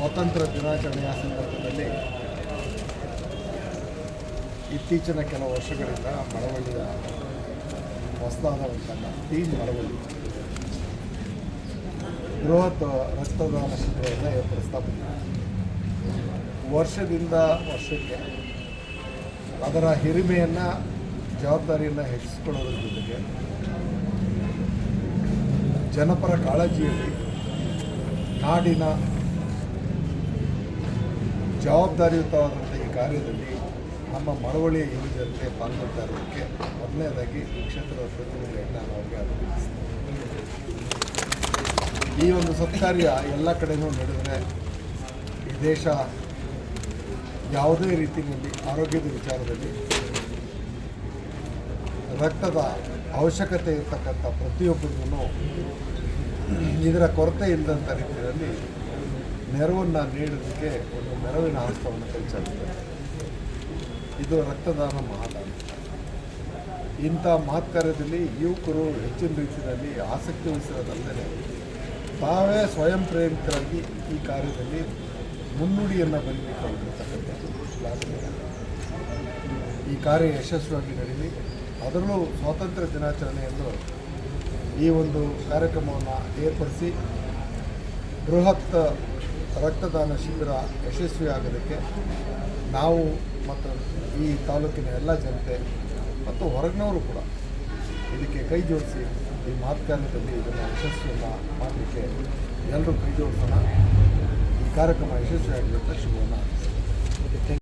ಸ್ವಾತಂತ್ರ್ಯ ದಿನಾಚರಣೆಯ ಸಂದರ್ಭದಲ್ಲಿ ಇತ್ತೀಚಿನ ಕೆಲವು ವರ್ಷಗಳಿಂದ ಮಳವಳ್ಳಿಯ ಹೊಸದಾದ ಟೀಮ್ ಮಳವಳ್ಳಿ ಬೃಹತ್ ರಕ್ತದಾನ ಶಿಬಿರವನ್ನು ಏರ್ಪಡಿಸ್ತಾ ಬಂದಿದೆ. ವರ್ಷದಿಂದ ವರ್ಷಕ್ಕೆ ಅದರ ಹಿರಿಮೆಯನ್ನು ಜವಾಬ್ದಾರಿಯನ್ನು ಹೆಚ್ಚಿಸಿಕೊಳ್ಳೋದ್ರ ಜೊತೆಗೆ ಜನಪರ ಕಾಳಜಿಯಲ್ಲಿ ನಾಡಿನ ಜವಾಬ್ದಾರಿಯುತವಾದಂಥ ಈ ಕಾರ್ಯದಲ್ಲಿ ನಮ್ಮ ಮಳವಳ್ಳಿಯ ಯುವಜನತೆ ಪಾಲ್ಗೊಳ್ತಾ ಇರೋದಕ್ಕೆ ಮೊದಲನೇದಾಗಿ ಈ ಕ್ಷೇತ್ರದ ಪ್ರತಿನಿಧಿಗಳನ್ನ ನಾನು ಅವರಿಗೆ ಅಭಿನಂದಿಸ್ತೇನೆ. ಈ ಒಂದು ಸತ್ಕಾರ್ಯ ಎಲ್ಲ ಕಡೆಯೂ ನಡೆದರೆ ಈ ದೇಶ ಯಾವುದೇ ರೀತಿಯಲ್ಲಿ ಆರೋಗ್ಯದ ವಿಚಾರದಲ್ಲಿ ರಕ್ತದ ಅವಶ್ಯಕತೆ ಇರತಕ್ಕಂಥ ಪ್ರತಿಯೊಬ್ಬರಿಗೂ ಇದರ ಕೊರತೆ ಇಲ್ಲದಂಥ ರೀತಿಯಲ್ಲಿ ನೆರವನ್ನು ನೀಡೋದಕ್ಕೆ ಒಂದು ನೆರವಿನ ಹಸ್ತವನ್ನು ಕೈಚಾಡುತ್ತೆ. ಇದು ರಕ್ತದಾನ ಮಹಾದಾನ. ಇಂಥ ಮಹತ್ ಕಾರ್ಯದಲ್ಲಿ ಯುವಕರು ಹೆಚ್ಚಿನ ರೀತಿಯಲ್ಲಿ ಆಸಕ್ತಿ ವಹಿಸಿರೋದಲ್ಲದೆ ತಾವೇ ಸ್ವಯಂ ಪ್ರೇರಿತರಾಗಿ ಈ ಕಾರ್ಯದಲ್ಲಿ ಮುನ್ನುಡಿಯನ್ನು ಬರೀಲಿಕ್ಕೆ ಹೊರಟಿರ್ತಕ್ಕಂಥದ್ದು ಶ್ಲಾಘನೀಯ. ಈ ಕಾರ್ಯ ಯಶಸ್ವಿಯಾಗಿ ನಡೀಲಿ. ಅದರಲ್ಲೂ ಸ್ವಾತಂತ್ರ್ಯ ದಿನಾಚರಣೆಯಂದು ಈ ಒಂದು ಕಾರ್ಯಕ್ರಮವನ್ನು ಏರ್ಪಡಿಸಿ ಬೃಹತ್ ರಕ್ತದಾನ ಶಿಬಿರ ಯಶಸ್ವಿಯಾಗೋದಕ್ಕೆ ನಾವು ಮತ್ತು ಈ ತಾಲೂಕಿನ ಎಲ್ಲ ಜನತೆ ಮತ್ತು ಹೊರಗಿನವರು ಕೂಡ ಇದಕ್ಕೆ ಕೈ ಜೋಡಿಸಿ ಈ ಮಹತ್ ಕಾರ್ಯದಲ್ಲಿ ಇದನ್ನು ಯಶಸ್ವಿಯನ್ನು ಮಾಡಲಿಕ್ಕೆ ಎಲ್ಲರೂ ಕೈ ಜೋಡಿಸೋಣ. ಈ ಕಾರ್ಯಕ್ರಮ ಯಶಸ್ವಿಯಾಗಲಿ ಅಂತ ಶುಭವನ್ನು